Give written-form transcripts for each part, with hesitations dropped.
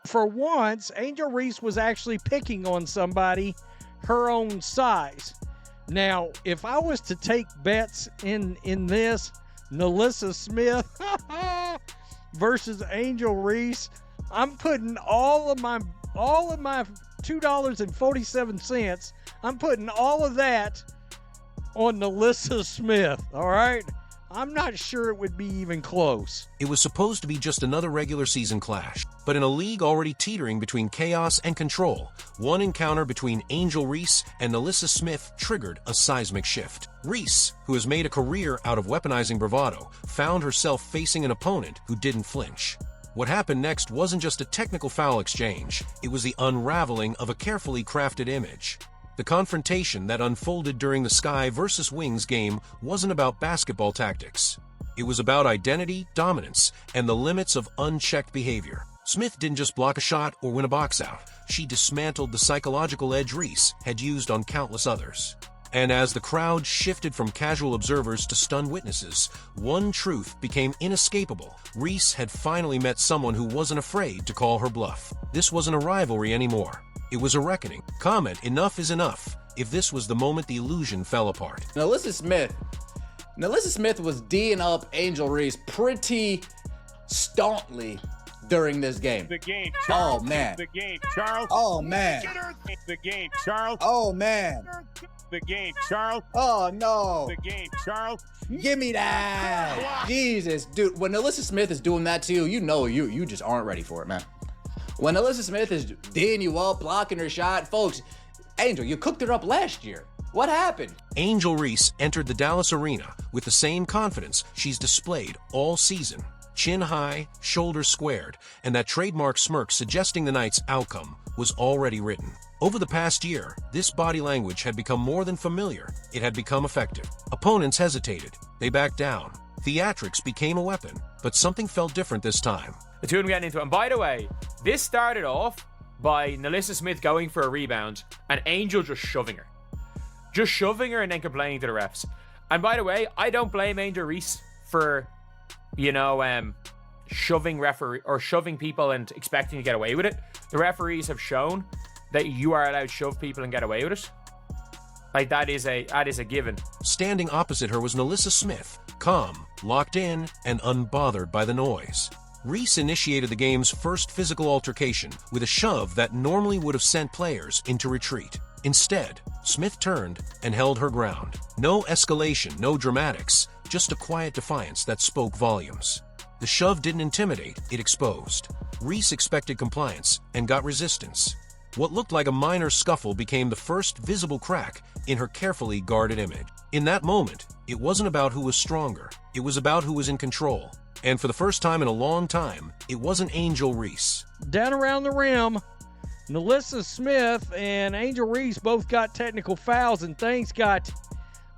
for once, Angel Reese was actually picking on somebody her own size. Now, if I was to take bets in this, NaLyssa Smith versus Angel Reese, I'm putting all of my $2.47, I'm putting all of that on NaLyssa Smith, all right? I'm not sure it would be even close. It was supposed to be just another regular season clash, but in a league already teetering between chaos and control, one encounter between Angel Reese and NaLyssa Smith triggered a seismic shift. Reese, who has made a career out of weaponizing bravado, found herself facing an opponent who didn't flinch. What happened next wasn't just a technical foul exchange, it was the unraveling of a carefully crafted image. The confrontation that unfolded during the Sky versus Wings game wasn't about basketball tactics. It was about identity, dominance, and the limits of unchecked behavior. Smith didn't just block a shot or win a box out. She dismantled the psychological edge Reese had used on countless others. And as the crowd shifted from casual observers to stunned witnesses, one truth became inescapable. Reese had finally met someone who wasn't afraid to call her bluff. This wasn't a rivalry anymore. It was a reckoning. Comment, enough is enough, if this was the moment the illusion fell apart. NaLyssa Smith was D'ing up Angel Reese pretty staunchly during this game. The game, Charles. Oh, man. The game, Charles. Oh, man. The game, Charles. Oh, man. The game, Charles. Oh, no. The game, Charles. Give me that. Jesus, dude. When NaLyssa Smith is doing that to you, you know you just aren't ready for it, man. When NaLyssa Smith is D'ing you up, blocking her shot, folks, Angel, you cooked her up last year. What happened? Angel Reese entered the Dallas arena with the same confidence she's displayed all season. Chin high, shoulders squared, and that trademark smirk suggesting the night's outcome was already written. Over the past year, this body language had become more than familiar. It had become effective. Opponents hesitated. They backed down. Theatrics became a weapon, but something felt different this time. The two of them getting into it. And by the way, this started off by NaLyssa Smith going for a rebound and Angel just shoving her. Just shoving her and then complaining to the refs. And by the way, I don't blame Angel Reese for, shoving people and expecting to get away with it. The referees have shown that you are allowed to shove people and get away with it. Like, that is a given. Standing opposite her was NaLyssa Smith, calm, locked in, and unbothered by the noise. Reese initiated the game's first physical altercation with a shove that normally would have sent players into retreat. Instead, Smith turned and held her ground. No escalation, no dramatics, just a quiet defiance that spoke volumes. The shove didn't intimidate, it exposed. Reese expected compliance and got resistance. What looked like a minor scuffle became the first visible crack in her carefully guarded image. In that moment, it wasn't about who was stronger, it was about who was in control. And for the first time in a long time, it wasn't Angel Reese. Down around the rim, NaLyssa Smith and Angel Reese both got technical fouls, and things got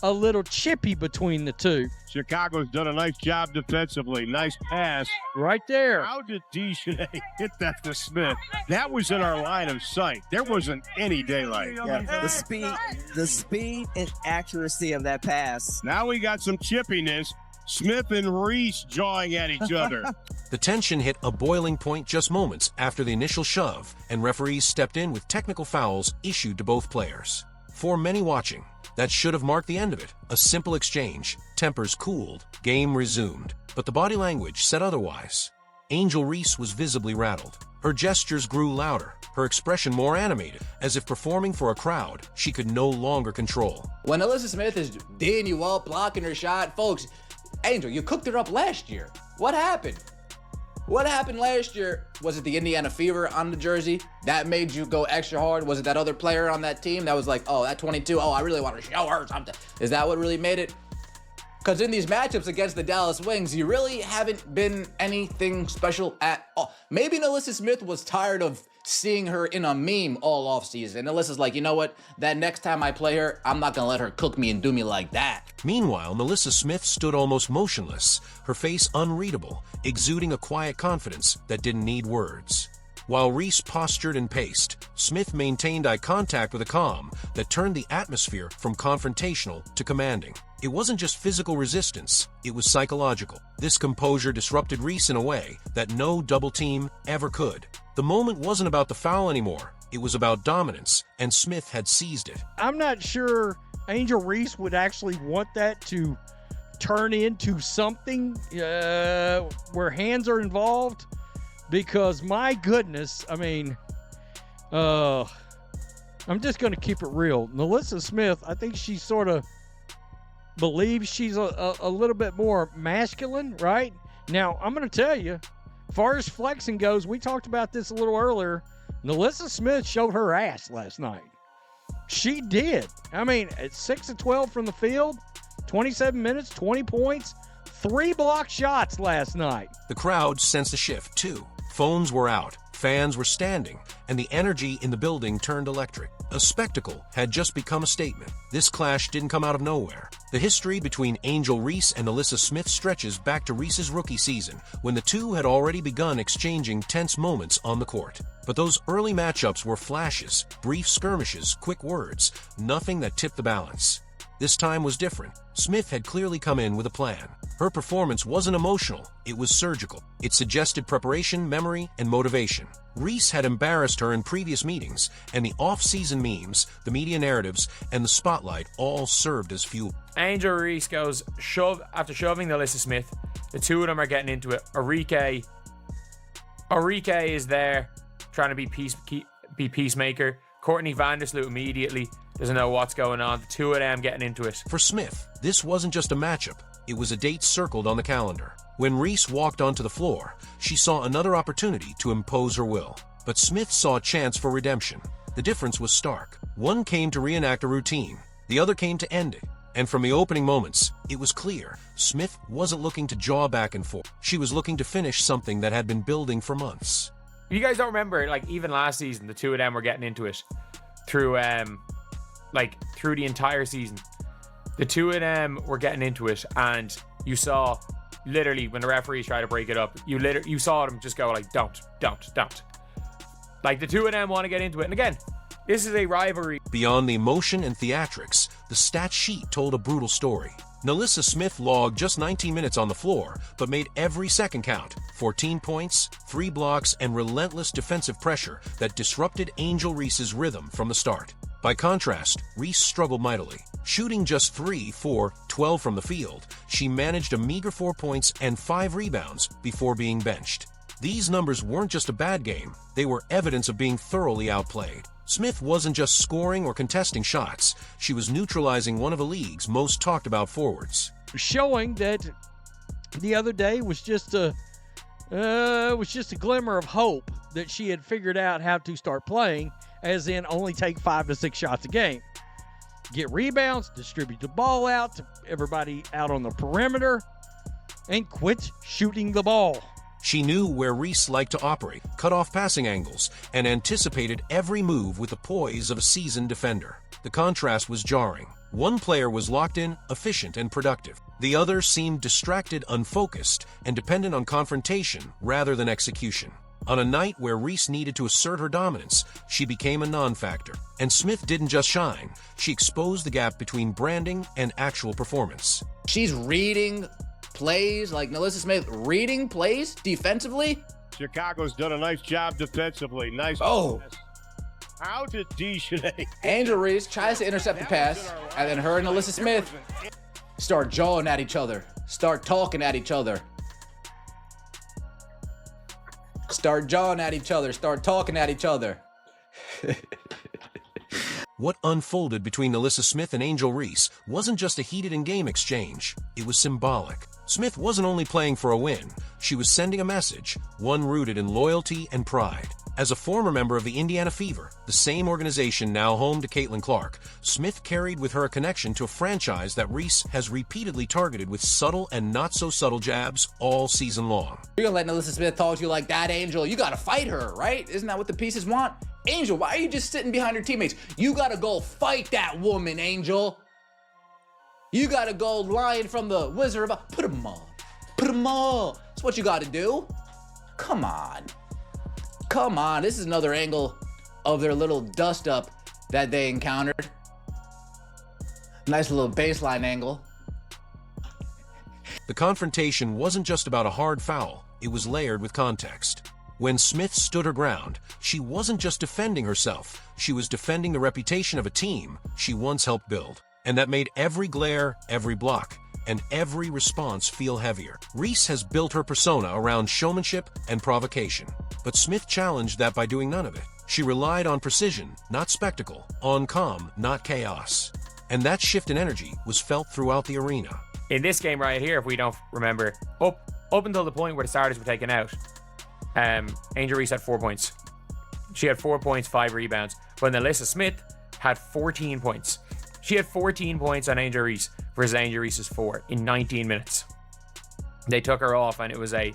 a little chippy between the two. Chicago's done a nice job defensively. Nice pass. Right there. How did Dejounte hit that to Smith? That was in our line of sight. There wasn't any daylight. Yeah, the speed and accuracy of that pass. Now we got some chippiness. Smith and Reese jawing at each other. The tension hit a boiling point just moments after the initial shove, and referees stepped in with technical fouls issued to both players. For many watching, that should have marked the end of it. A simple exchange, tempers cooled, game resumed. But the body language said otherwise. Angel Reese was visibly rattled. Her gestures grew louder, her expression more animated, as if performing for a crowd she could no longer control. When NaLyssa Smith is D'ing you up, blocking her shot, folks, Angel, you cooked her up last year. What happened? What happened last year? Was it the Indiana Fever on the jersey? That made you go extra hard? Was it that other player on that team that was like, oh, that 22, oh, I really want to show her something? Is that what really made it? Because in these matchups against the Dallas Wings, you really haven't been anything special at all. Maybe NaLyssa Smith was tired of seeing her in a meme all offseason. NaLyssa's like, you know what? That next time I play her, I'm not going to let her cook me and do me like that. Meanwhile, NaLyssa Smith stood almost motionless, her face unreadable, exuding a quiet confidence that didn't need words. While Reese postured and paced, Smith maintained eye contact with a calm that turned the atmosphere from confrontational to commanding. It wasn't just physical resistance, it was psychological. This composure disrupted Reese in a way that no double team ever could. The The moment wasn't about the foul anymore. It was about dominance, and Smith had seized it. I'm not sure Angel Reese would actually want that to turn into something where hands are involved, because my goodness, I mean, I'm just going to keep it real. NaLyssa Smith, I think she sort of believes she's a little bit more masculine, right? Now, I'm going to tell you, as far as flexing goes, we talked about this a little earlier. NaLyssa Smith showed her ass last night. She did. I mean, at 6 of 12 from the field, 27 minutes, 20 points, 3 block shots last night. The crowd sensed a shift, too. Phones were out, fans were standing, and the energy in the building turned electric. A spectacle had just become a statement. This clash didn't come out of nowhere. The history between Angel Reese and NaLyssa Smith stretches back to Reese's rookie season, when the two had already begun exchanging tense moments on the court. But those early matchups were flashes, brief skirmishes, quick words, nothing that tipped the balance. This time was different. Smith had clearly come in with a plan. Her performance wasn't emotional, it was surgical. It suggested preparation, memory, and motivation. Reese had embarrassed her in previous meetings, and the off-season memes, the media narratives, and the spotlight all served as fuel. Angel Reese goes after shoving NaLyssa Smith. The two of them are getting into it. Arike is there trying to be peacemaker. Courtney Vandersloot immediately doesn't know what's going on. The two of them getting into it. For Smith, this wasn't just a matchup. It was a date circled on the calendar. When Reese walked onto the floor, she saw another opportunity to impose her will. But Smith saw a chance for redemption. The difference was stark. One came to reenact a routine. The other came to end it. And from the opening moments, it was clear Smith wasn't looking to jaw back and forth. She was looking to finish something that had been building for months. You guys don't remember, like, even last season, the two of them were getting into it through the entire season. The two of them were getting into it, and you saw, literally, when the referees tried to break it up, you saw them just go like, don't. Like, the two of them want to get into it. And again, this is a rivalry. Beyond the emotion and theatrics, the stat sheet told a brutal story. NaLyssa Smith logged just 19 minutes on the floor, but made every second count. 14 points, 3 blocks, and relentless defensive pressure that disrupted Angel Reese's rhythm from the start. By contrast, Reese struggled mightily. Shooting just 3 for 12 from the field, she managed a meager 4 points and 5 rebounds before being benched. These numbers weren't just a bad game, they were evidence of being thoroughly outplayed. Smith wasn't just scoring or contesting shots, she was neutralizing one of the league's most talked about forwards. Showing that the other day was just a glimmer of hope that she had figured out how to start playing, as in only take 5 to 6 shots a game. Get rebounds, distribute the ball out to everybody out on the perimeter, and quit shooting the ball. She knew where Reese liked to operate, cut off passing angles, and anticipated every move with the poise of a seasoned defender. The contrast was jarring. One player was locked in, efficient, and productive. The other seemed distracted, unfocused, and dependent on confrontation rather than execution. On a night where Reese needed to assert her dominance, she became a non-factor. And Smith didn't just shine, she exposed the gap between branding and actual performance. She's reading plays, like NaLyssa Smith reading plays defensively. Chicago's done a nice job defensively. Nice. Oh. How did Dejanay? Angel Reese tries to intercept the pass, and then her and NaLyssa Smith start jawing at each other, start talking at each other. Start jawing at each other, start talking at each other. What unfolded between NaLyssa Smith and Angel Reese wasn't just a heated in-game exchange, it was symbolic. Smith wasn't only playing for a win, she was sending a message, one rooted in loyalty and pride. As a former member of the Indiana Fever, the same organization now home to Caitlin Clark, Smith carried with her a connection to a franchise that Reese has repeatedly targeted with subtle and not-so-subtle jabs all season long. You're gonna let NaLyssa Smith talk to you like that, Angel? You gotta fight her, right? Isn't that what the pieces want? Angel, why are you just sitting behind her teammates? You gotta go fight that woman, Angel. You gotta go lion from the Wizard of... Put them all. Put them all. That's what you gotta do. Come on. Come on. This is another angle of their little dust-up that they encountered. Nice little baseline angle. The confrontation wasn't just about a hard foul, it was layered with context. When Smith stood her ground, she wasn't just defending herself, she was defending the reputation of a team she once helped build. And that made every glare, every block, and every response feel heavier. Reese has built her persona around showmanship and provocation. But Smith challenged that by doing none of it. She relied on precision, not spectacle, on calm, not chaos. And that shift in energy was felt throughout the arena. In this game right here, if we don't remember, up until the point where the starters were taken out, Angel Reese had 4 points. She had 4 points, 5 rebounds. But NaLyssa Smith had 14 points. She had 14 points on Angel Reese versus Angel Reese's 4 in 19 minutes. They took her off, and it was a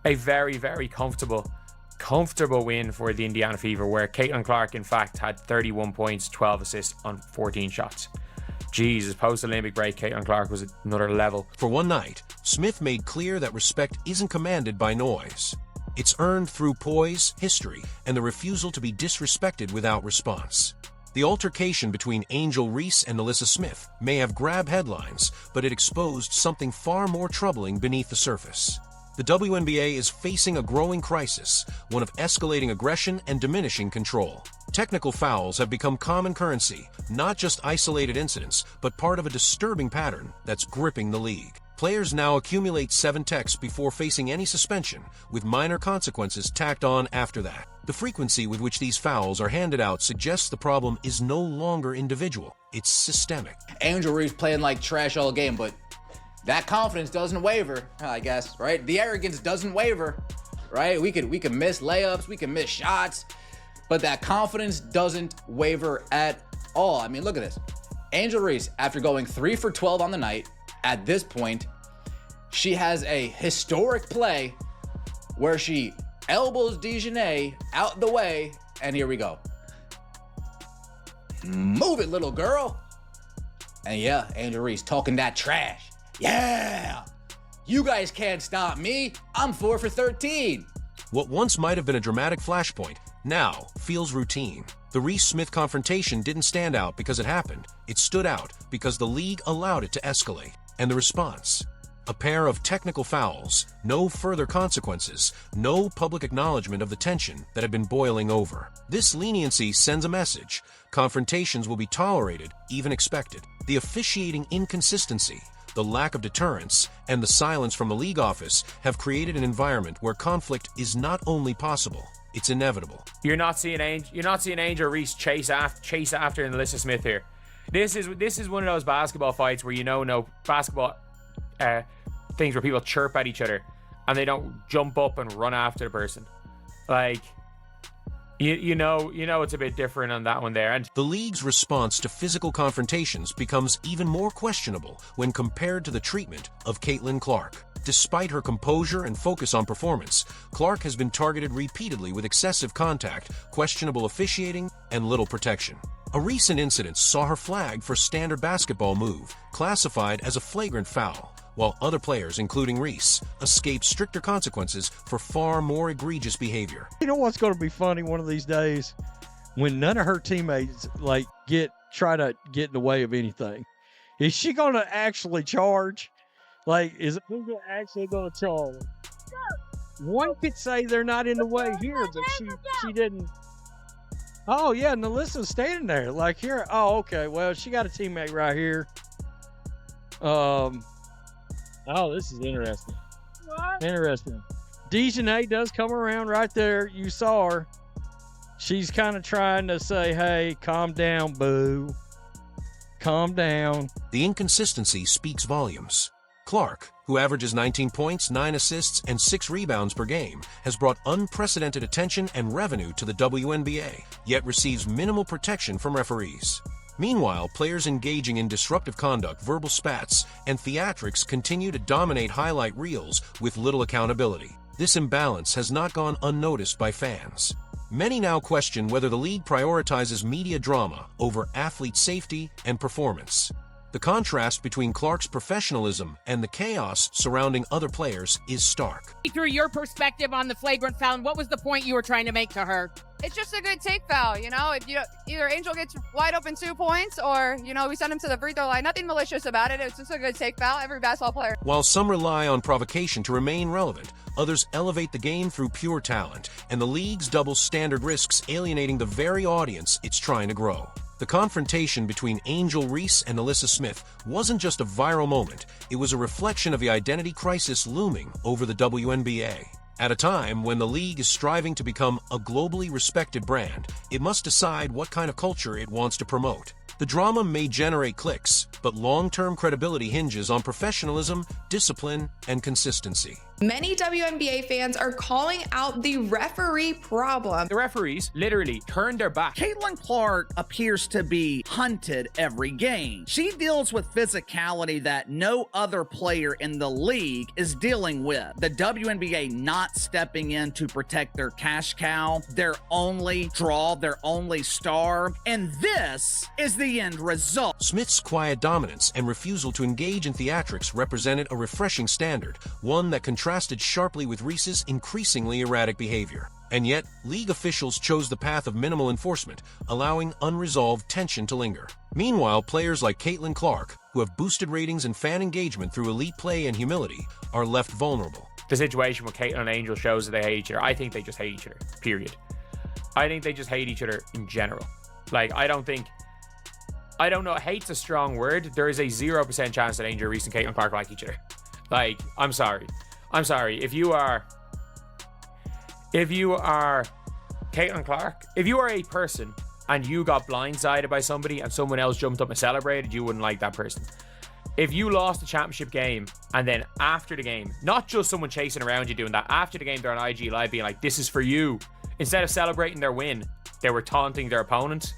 very, very comfortable win for the Indiana Fever, where Caitlin Clark, in fact, had 31 points, 12 assists on 14 shots. Jesus, post-Olympic break, Caitlin Clark was another level. For one night, Smith made clear that respect isn't commanded by noise. It's earned through poise, history, and the refusal to be disrespected without response. The altercation between Angel Reese and NaLyssa Smith may have grabbed headlines, but it exposed something far more troubling beneath the surface. The WNBA is facing a growing crisis, one of escalating aggression and diminishing control. Technical fouls have become common currency, not just isolated incidents, but part of a disturbing pattern that's gripping the league. Players now accumulate 7 techs before facing any suspension, with minor consequences tacked on after that. The frequency with which these fouls are handed out suggests the problem is no longer individual, it's systemic. Angel Reese playing like trash all game, but that confidence doesn't waver, I guess, right? The arrogance doesn't waver, right? We can miss layups, we can miss shots, but that confidence doesn't waver at all. I mean, look at this. Angel Reese, after going 3 for 12 on the night, at this point, she has a historic play where she elbows Dejanay out the way, and here we go. Move it, little girl. And yeah, Angel Reese talking that trash. Yeah, you guys can't stop me. I'm 4 for 13. What once might have been a dramatic flashpoint now feels routine. The Reese-Smith confrontation didn't stand out because it happened. It stood out because the league allowed it to escalate. And the response? A pair of technical fouls, no further consequences, no public acknowledgement of the tension that had been boiling over. This leniency sends a message. Confrontations will be tolerated, even expected. The officiating inconsistency, the lack of deterrence, and the silence from the league office have created an environment where conflict is not only possible, it's inevitable. You're not seeing Angel Reese chase after NaLyssa Smith here. This is one of those basketball fights where no basketball things where people chirp at each other and they don't jump up and run after the person. Like, you know it's a bit different on that one there. And the league's response to physical confrontations becomes even more questionable when compared to the treatment of Caitlin Clark. Despite her composure and focus on performance, Clark has been targeted repeatedly with excessive contact, questionable officiating, and little protection. A recent incident saw her flagged for standard basketball move, classified as a flagrant foul, while other players, including Reese, escaped stricter consequences for far more egregious behavior. You know what's going to be funny one of these days? When none of her teammates try to get in the way of anything. Is she going to actually charge? Like, is it actually going to charge? One could say they're not in the way here, but she didn't. Oh, yeah, NaLyssa's standing there. Like, here. Oh, okay. Well, she got a teammate right here. Oh, this is interesting. What? Interesting. Dejanay does come around right there. You saw her. She's kind of trying to say, hey, calm down, boo. Calm down. The inconsistency speaks volumes. Clark, who averages 19 points, 9 assists, and 6 rebounds per game, has brought unprecedented attention and revenue to the WNBA, yet receives minimal protection from referees. Meanwhile, players engaging in disruptive conduct, verbal spats, and theatrics continue to dominate highlight reels with little accountability. This imbalance has not gone unnoticed by fans. Many now question whether the league prioritizes media drama over athlete safety and performance. The contrast between Clark's professionalism and the chaos surrounding other players is stark. Through your perspective on the flagrant foul, what was the point you were trying to make to her? It's just a good take foul, you know? If either Angel gets wide open 2 points or, we send him to the free throw line. Nothing malicious about it. It's just a good take foul. Every basketball player. While some rely on provocation to remain relevant, others elevate the game through pure talent, and the league's double standard risks alienating the very audience it's trying to grow. The confrontation between Angel Reese and NaLyssa Smith wasn't just a viral moment, it was a reflection of the identity crisis looming over the WNBA. At a time when the league is striving to become a globally respected brand, it must decide what kind of culture it wants to promote. The drama may generate clicks, but long-term credibility hinges on professionalism, discipline, and consistency. Many WNBA fans are calling out the referee problem. The referees literally turned their back. Caitlin Clark appears to be hunted every game. She deals with physicality that no other player in the league is dealing with. The WNBA not stepping in to protect their cash cow, their only draw, their only star, and this is the end result. Smith's quiet dominance and refusal to engage in theatrics represented a refreshing standard, one that contrasted sharply with Reese's increasingly erratic behavior. And yet, league officials chose the path of minimal enforcement, allowing unresolved tension to linger. Meanwhile, players like Caitlin Clark, who have boosted ratings and fan engagement through elite play and humility, are left vulnerable. The situation with Caitlin and Angel shows that they hate each other. I think they just hate each other, period. I think they just hate each other in general. Like, I don't know, hate's a strong word. There is a 0% chance that Angel Reese and Caitlin Clark like each other. Like, I'm sorry. If you are Caitlin Clark, if you are a person and you got blindsided by somebody and someone else jumped up and celebrated, you wouldn't like that person. If you lost a championship game and then after the game, not just someone chasing around you doing that, after the game they're on IG Live being like, this is for you. Instead of celebrating their win, they were taunting their opponent.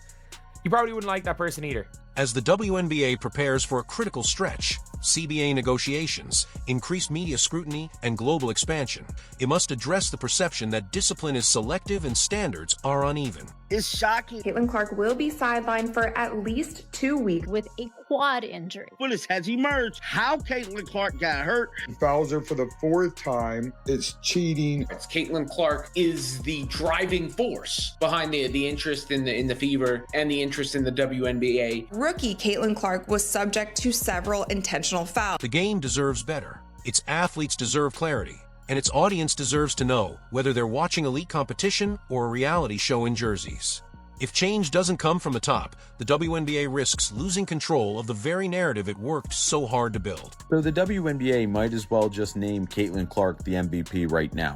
You probably wouldn't like that person either. As the WNBA prepares for a critical stretch, CBA negotiations, increased media scrutiny, and global expansion, it must address the perception that discipline is selective and standards are uneven. It's shocking. Caitlin Clark will be sidelined for at least 2 weeks with a quad injury. Footage has emerged how Caitlin Clark got hurt. He fouls her for the 4th time. It's cheating. Caitlin Clark is the driving force behind the interest in the Fever and the interest in the WNBA. Rookie Caitlin Clark was subject to several intentional fouls. The game deserves better. Its athletes deserve clarity. And its audience deserves to know whether they're watching elite competition or a reality show in jerseys. If change doesn't come from the top, the WNBA risks losing control of the very narrative it worked so hard to build. So the WNBA might as well just name Caitlin Clark the MVP right now,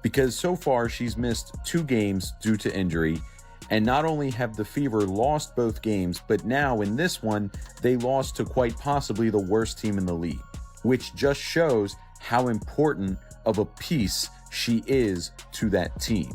because so far she's missed 2 games due to injury, and not only have the Fever lost both games, but now in this one, they lost to quite possibly the worst team in the league, which just shows how important of a piece she is to that team.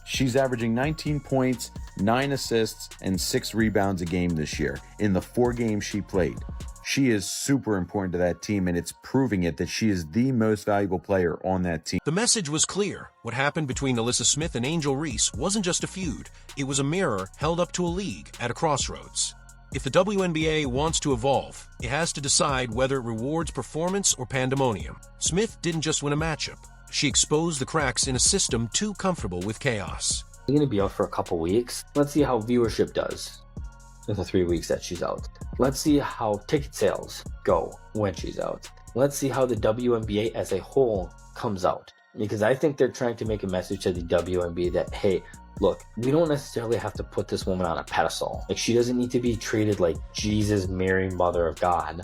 She's averaging 19 points, 9 assists, and 6 rebounds a game this year in the 4 games she played. She is super important to that team, and it's proving it that she is the most valuable player on that team. The message was clear. What happened between NaLyssa Smith and Angel Reese wasn't just a feud. It was a mirror held up to a league at a crossroads. If the WNBA wants to evolve, it has to decide whether it rewards performance or pandemonium. Smith didn't just win a matchup. She exposed the cracks in a system too comfortable with chaos. She's going to be out for a couple weeks. Let's see how viewership does in the 3 weeks that she's out. Let's see how ticket sales go when she's out. Let's see how the WNBA as a whole comes out. Because I think they're trying to make a message to the WNBA that, hey, look, we don't necessarily have to put this woman on a pedestal. Like, she doesn't need to be treated like Jesus, Mary, Mother of God,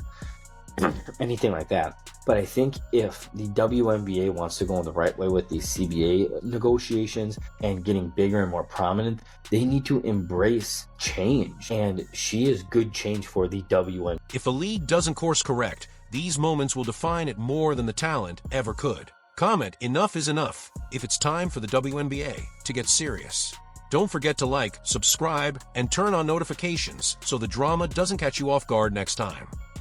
or anything like that. But I think if the WNBA wants to go in the right way with these CBA negotiations and getting bigger and more prominent, they need to embrace change. And she is good change for the WNBA. If a league doesn't course correct, these moments will define it more than the talent ever could. Comment, enough is enough, if it's time for the WNBA to get serious. Don't forget to like, subscribe, and turn on notifications so the drama doesn't catch you off guard next time.